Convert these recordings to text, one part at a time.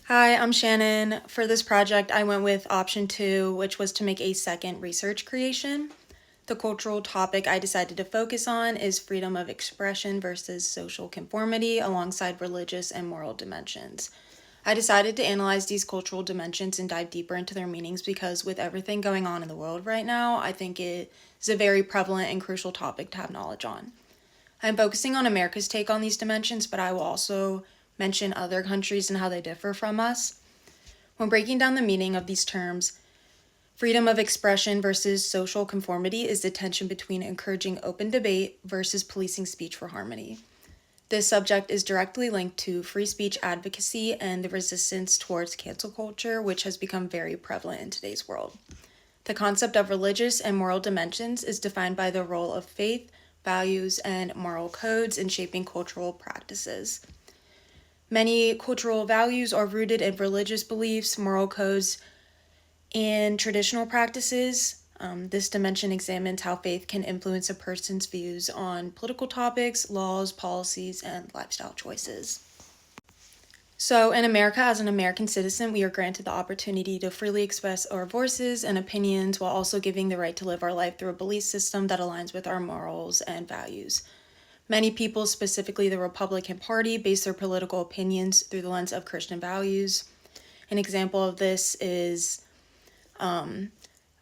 Hi, I'm Shannon. For this project, I went with option 2, which was to make a second research creation. The cultural topic I decided to focus on is freedom of expression versus social conformity alongside religious and moral dimensions. I decided to analyze these cultural dimensions and dive deeper into their meanings because with everything going on in the world right now, I think it is a very prevalent and crucial topic to have knowledge on. I'm focusing on America's take on these dimensions, but I will also mention other countries and how they differ from us. When breaking down the meaning of these terms, freedom of expression versus social conformity is the tension between encouraging open debate versus policing speech for harmony. This subject is directly linked to free speech advocacy and the resistance towards cancel culture, which has become very prevalent in today's world. The concept of religious and moral dimensions is defined by the role of faith, values, and moral codes in shaping cultural practices. Many cultural values are rooted in religious beliefs, moral codes, and traditional practices. This dimension examines how faith can influence a person's views on political topics, laws, policies, and lifestyle choices. So, in America, as an American citizen, we are granted the opportunity to freely express our voices and opinions while also giving the right to live our life through a belief system that aligns with our morals and values. Many people, specifically the Republican Party, base their political opinions through the lens of Christian values. An example of this is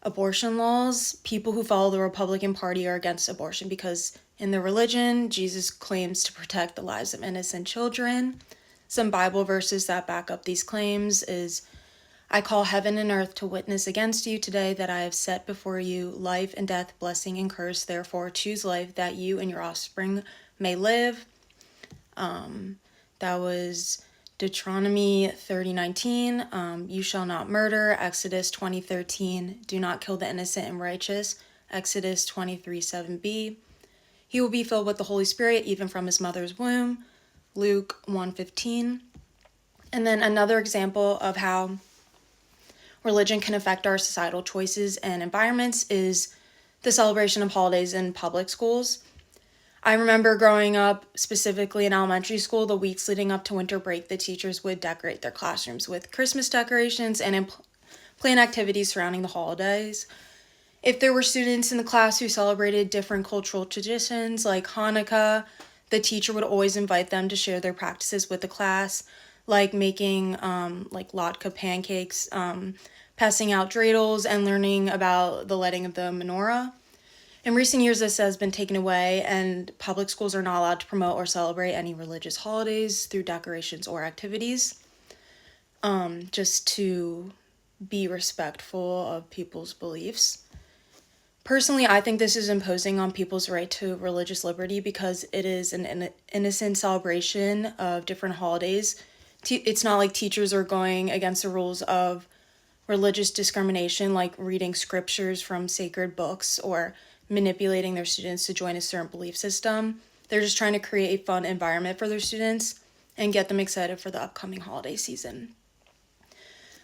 abortion laws. People who follow the Republican Party are against abortion because in their religion, Jesus claims to protect the lives of innocent children. Some Bible verses that back up these claims is, I call heaven and earth to witness against you today that I have set before you life and death, blessing and curse. Therefore, choose life that you and your offspring may live. That was Deuteronomy 30:19. You shall not murder. Exodus 20:13. Do not kill the innocent and righteous. Exodus 23:7b. He will be filled with the Holy Spirit even from his mother's womb. Luke 1:15. And then another example of how religion can affect our societal choices and environments is the celebration of holidays in public schools. I remember growing up, specifically in elementary school, the weeks leading up to winter break, the teachers would decorate their classrooms with Christmas decorations and plan activities surrounding the holidays. If there were students in the class who celebrated different cultural traditions like Hanukkah, the teacher would always invite them to share their practices with the class, like making latke pancakes, passing out dreidels, and learning about the lighting of the menorah. In recent years, this has been taken away, and public schools are not allowed to promote or celebrate any religious holidays through decorations or activities, just to be respectful of people's beliefs. Personally, I think this is imposing on people's right to religious liberty because it is an innocent celebration of different holidays. It's not like teachers are going against the rules of religious discrimination, like reading scriptures from sacred books or manipulating their students to join a certain belief system. They're just trying to create a fun environment for their students and get them excited for the upcoming holiday season.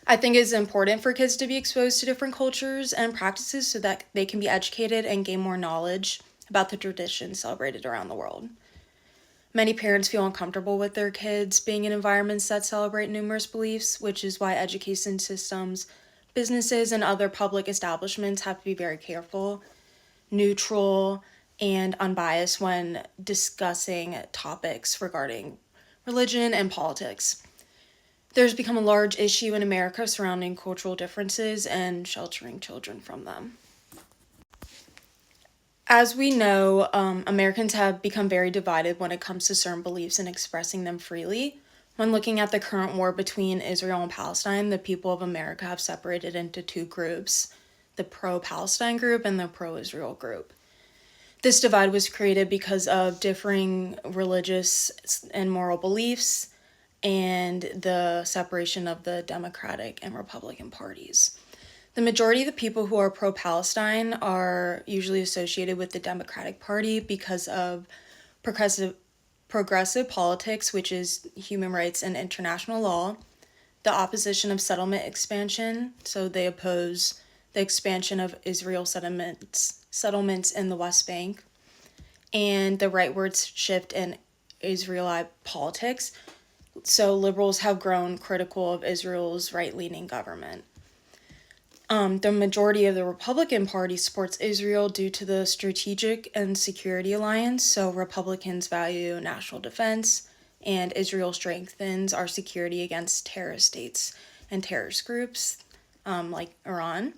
I think it's important for kids to be exposed to different cultures and practices so that they can be educated and gain more knowledge about the traditions celebrated around the world. Many parents feel uncomfortable with their kids being in environments that celebrate numerous beliefs, which is why education systems, businesses, and other public establishments have to be very careful, neutral, and unbiased when discussing topics regarding religion and politics. There's become a large issue in America surrounding cultural differences and sheltering children from them. As we know, Americans have become very divided when it comes to certain beliefs and expressing them freely. When looking at the current war between Israel and Palestine, the people of America have separated into two groups, the pro-Palestine group and the pro-Israel group. This divide was created because of differing religious and moral beliefs and the separation of the Democratic and Republican parties. The majority of the people who are pro-Palestine are usually associated with the Democratic Party because of progressive politics, which is human rights and international law, the opposition of settlement expansion, so they oppose the expansion of Israel settlements in the West Bank, and the rightward shift in Israelite politics. So liberals have grown critical of Israel's right-leaning government. The majority of the Republican Party supports Israel due to the strategic and security alliance. So Republicans value national defense, and Israel strengthens our security against terrorist states and terrorist groups like Iran.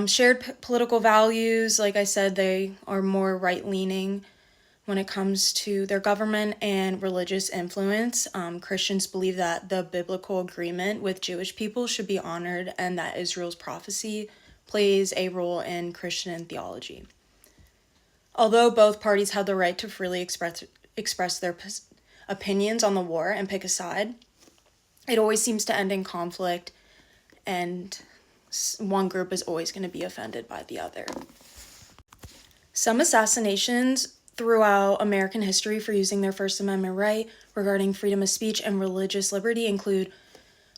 Shared political values, like I said, they are more right-leaning when it comes to their government and religious influence. Christians believe that the biblical agreement with Jewish people should be honored and that Israel's prophecy plays a role in Christian theology. Although both parties have the right to freely express their opinions on the war and pick a side, it always seems to end in conflict, and one group is always going to be offended by the other. Some assassinations throughout American history for using their First Amendment right regarding freedom of speech and religious liberty include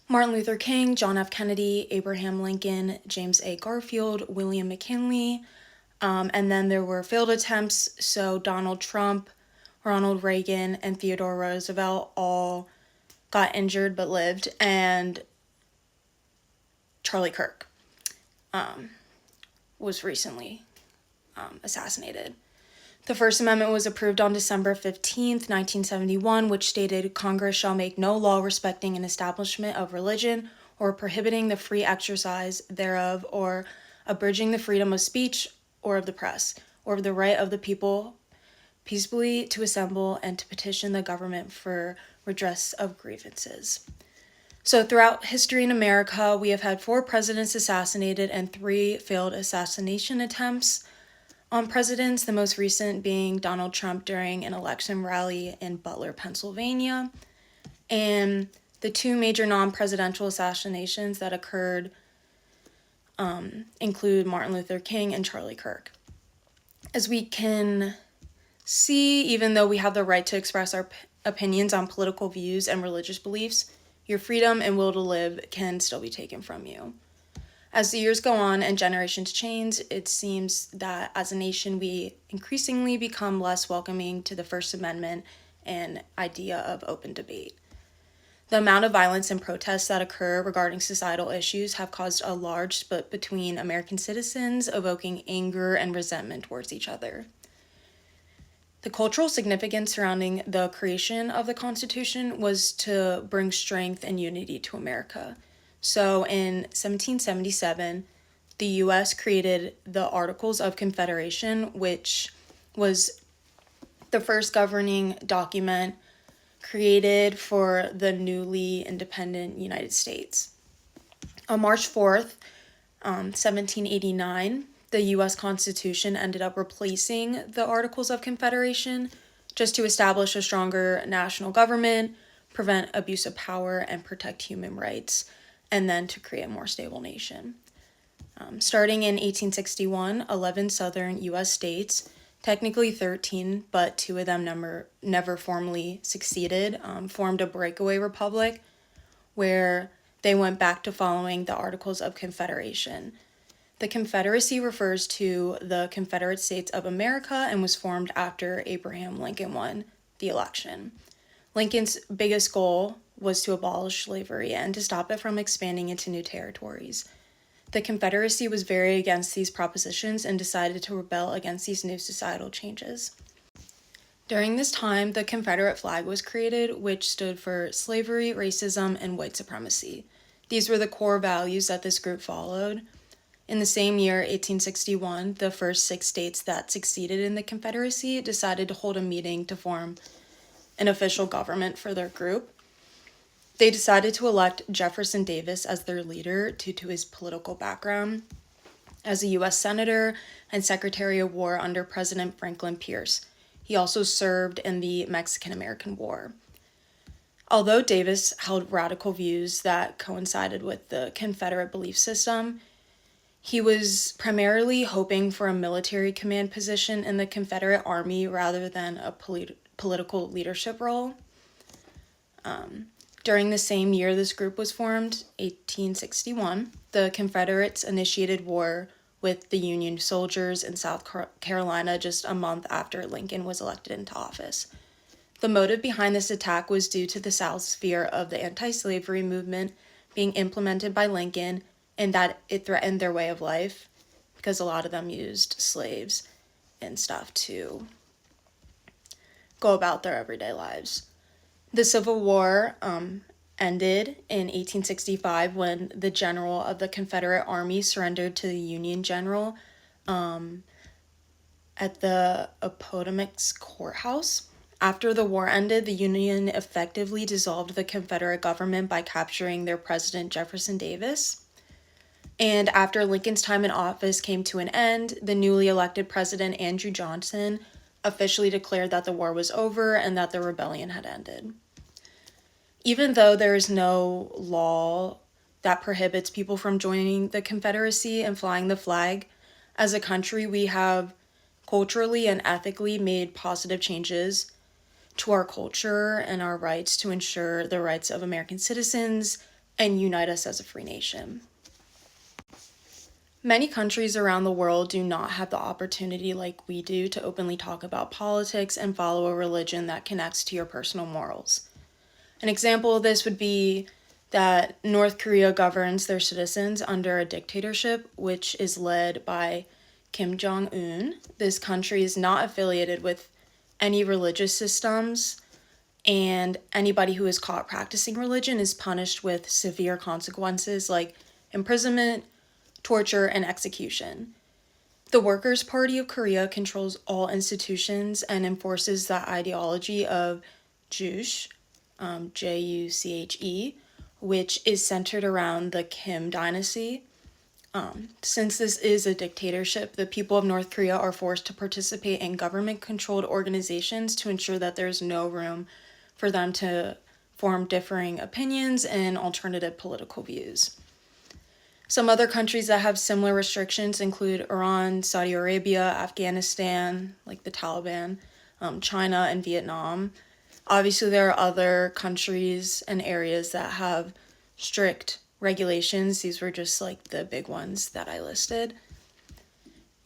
Martin Luther King, John F. Kennedy, Abraham Lincoln, James A. Garfield, William McKinley, and then there were failed attempts, so Donald Trump, Ronald Reagan, and Theodore Roosevelt all got injured but lived, and Charlie Kirk was recently assassinated. The First Amendment was approved on December 15th, 1971, which stated, "Congress shall make no law respecting an establishment of religion or prohibiting the free exercise thereof or abridging the freedom of speech or of the press or of the right of the people peaceably to assemble and to petition the government for redress of grievances." So throughout history in America, we have had 4 presidents assassinated and 3 failed assassination attempts on presidents, the most recent being Donald Trump during an election rally in Butler, Pennsylvania. And the 2 major non-presidential assassinations that occurred include Martin Luther King and Charlie Kirk. As we can see, even though we have the right to express our opinions on political views and religious beliefs, your freedom and will to live can still be taken from you. As the years go on and generations change, it seems that as a nation we increasingly become less welcoming to the First Amendment and idea of open debate. The amount of violence and protests that occur regarding societal issues have caused a large split between American citizens, evoking anger and resentment towards each other. The cultural significance surrounding the creation of the Constitution was to bring strength and unity to America. So in 1777, the U.S. created the Articles of Confederation, which was the first governing document created for the newly independent United States. On March 4th, 1789, the U.S. Constitution ended up replacing the Articles of Confederation just to establish a stronger national government, prevent abuse of power, and protect human rights, and then to create a more stable nation. Starting in 1861, 11 southern U.S. states, technically 13, but 2 of them never formally succeeded, formed a breakaway republic where they went back to following the Articles of Confederation. The Confederacy refers to the Confederate States of America and was formed after Abraham Lincoln won the election. Lincoln's biggest goal was to abolish slavery and to stop it from expanding into new territories. The Confederacy was very against these propositions and decided to rebel against these new societal changes. During this time, the Confederate flag was created, which stood for slavery, racism, and white supremacy. These were the core values that this group followed. In the same year, 1861, the first 6 states that succeeded in the Confederacy decided to hold a meeting to form an official government for their group. They decided to elect Jefferson Davis as their leader due to his political background as a U.S. Senator and Secretary of War under President Franklin Pierce. He also served in the Mexican-American War. Although Davis held radical views that coincided with the Confederate belief system, he was primarily hoping for a military command position in the Confederate Army rather than a political leadership role. During the same year this group was formed, 1861, the Confederates initiated war with the Union soldiers in South Carolina just a month after Lincoln was elected into office. The motive behind this attack was due to the South's fear of the anti-slavery movement being implemented by Lincoln and that it threatened their way of life, because a lot of them used slaves and stuff to go about their everyday lives. The Civil War ended in 1865 when the general of the Confederate Army surrendered to the Union general at the Appomattox Courthouse. After the war ended, the Union effectively dissolved the Confederate government by capturing their president, Jefferson Davis. And after Lincoln's time in office came to an end, the newly elected president, Andrew Johnson, officially declared that the war was over and that the rebellion had ended. Even though there is no law that prohibits people from joining the Confederacy and flying the flag, as a country, we have culturally and ethically made positive changes to our culture and our rights to ensure the rights of American citizens and unite us as a free nation. Many countries around the world do not have the opportunity like we do to openly talk about politics and follow a religion that connects to your personal morals. An example of this would be that North Korea governs their citizens under a dictatorship, which is led by Kim Jong-un. This country is not affiliated with any religious systems, and anybody who is caught practicing religion is punished with severe consequences like imprisonment, torture, and execution. The Workers' Party of Korea controls all institutions and enforces the ideology of Juche, Juche, which is centered around the Kim dynasty. Since this is a dictatorship, the people of North Korea are forced to participate in government-controlled organizations to ensure that there's no room for them to form differing opinions and alternative political views. Some other countries that have similar restrictions include Iran, Saudi Arabia, Afghanistan, like the Taliban, China, and Vietnam. Obviously, there are other countries and areas that have strict regulations. These were just like the big ones that I listed.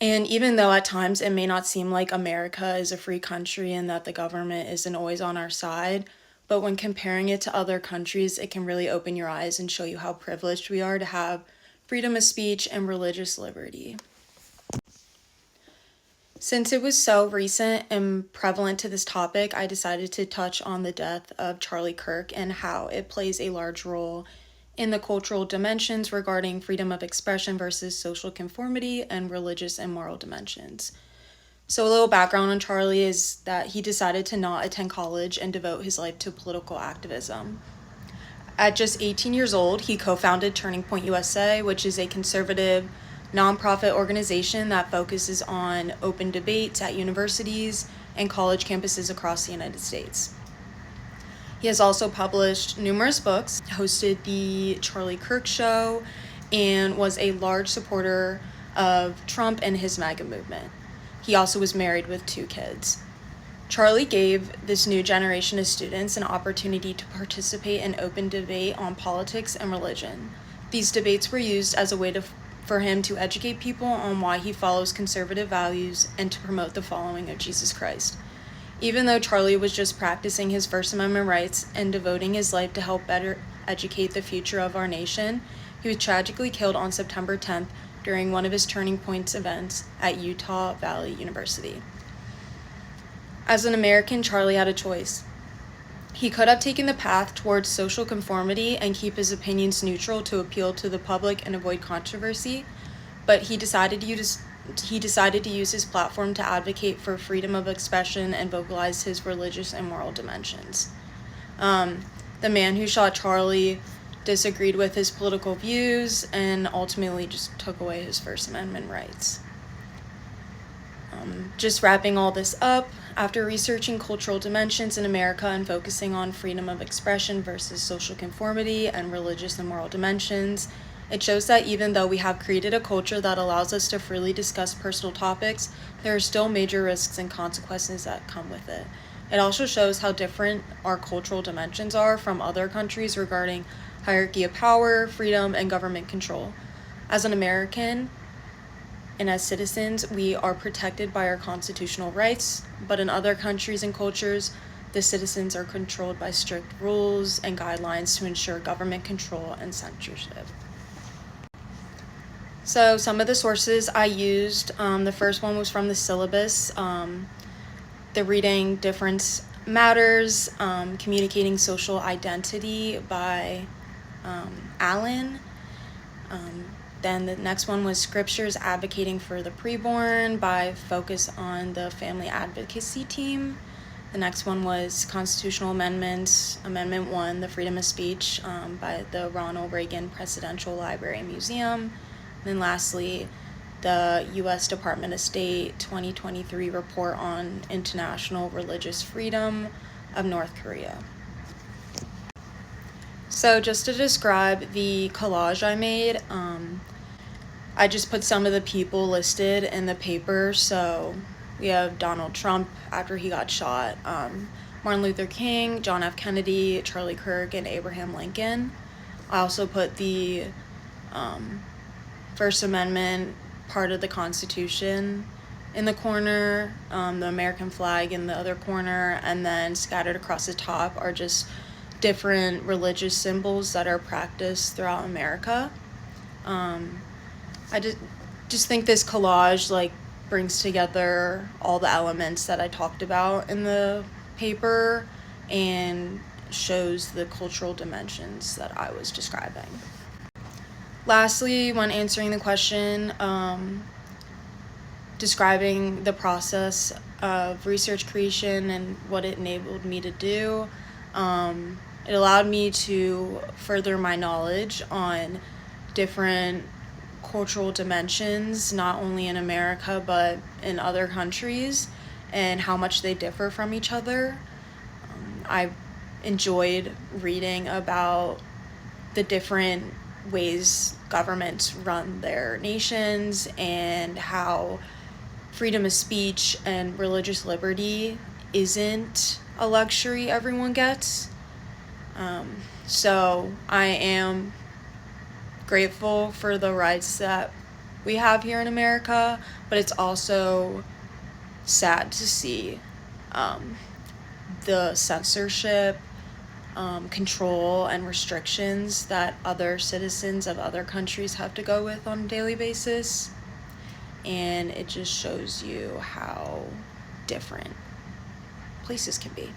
And even though at times it may not seem like America is a free country and that the government isn't always on our side, but when comparing it to other countries, it can really open your eyes and show you how privileged we are to have freedom of speech and religious liberty. Since it was so recent and prevalent to this topic, I decided to touch on the death of Charlie Kirk and how it plays a large role in the cultural dimensions regarding freedom of expression versus social conformity and religious and moral dimensions. So a little background on Charlie is that he decided to not attend college and devote his life to political activism. At just 18 years old, he co-founded Turning Point USA, which is a conservative nonprofit organization that focuses on open debates at universities and college campuses across the United States. He has also published numerous books, hosted the Charlie Kirk Show, and was a large supporter of Trump and his MAGA movement. He also was married with 2 kids. Charlie gave this new generation of students an opportunity to participate in open debate on politics and religion. These debates were used as a way for him to educate people on why he follows conservative values and to promote the following of Jesus Christ. Even though Charlie was just practicing his First Amendment rights and devoting his life to help better educate the future of our nation, he was tragically killed on September 10th during one of his Turning Points events at Utah Valley University. As an American, Charlie had a choice. He could have taken the path towards social conformity and keep his opinions neutral to appeal to the public and avoid controversy, but he decided to use his platform to advocate for freedom of expression and vocalize his religious and moral dimensions. The man who shot Charlie disagreed with his political views and ultimately just took away his First Amendment rights. Just wrapping all this up, after researching cultural dimensions in America and focusing on freedom of expression versus social conformity and religious and moral dimensions, it shows that even though we have created a culture that allows us to freely discuss personal topics, there are still major risks and consequences that come with it. It also shows how different our cultural dimensions are from other countries regarding hierarchy of power, freedom, and government control. As an American, and as citizens, we are protected by our constitutional rights, but in other countries and cultures, The citizens are controlled by strict rules and guidelines to ensure government control and censorship. So some of the sources I used, the first one was from the syllabus, the reading Difference Matters, Communicating Social Identity by Allen. Then the next one was Scriptures Advocating for the Preborn by Focus on the Family Advocacy Team. The next one was Constitutional Amendments, Amendment 1, The Freedom of Speech by the Ronald Reagan Presidential Library and Museum. And then lastly, the U.S. Department of State 2023 Report on International Religious Freedom of North Korea. So just to describe the collage I made, I just put some of the people listed in the paper. So we have Donald Trump after he got shot, Martin Luther King, John F. Kennedy, Charlie Kirk, and Abraham Lincoln. I also put the First Amendment part of the Constitution in the corner, the American flag in the other corner, and then scattered across the top are just different religious symbols that are practiced throughout America. I just think this collage brings together all the elements that I talked about in the paper and shows the cultural dimensions that I was describing. Lastly, when answering the question, describing the process of research creation and what it enabled me to do, it allowed me to further my knowledge on different cultural dimensions, not only in America but in other countries, and how much they differ from each other. I enjoyed reading about the different ways governments run their nations and how freedom of speech and religious liberty isn't a luxury everyone gets. So I am grateful for the rights that we have here in America, but it's also sad to see the censorship, control, and restrictions that other citizens of other countries have to go with on a daily basis. And it just shows you how different places can be.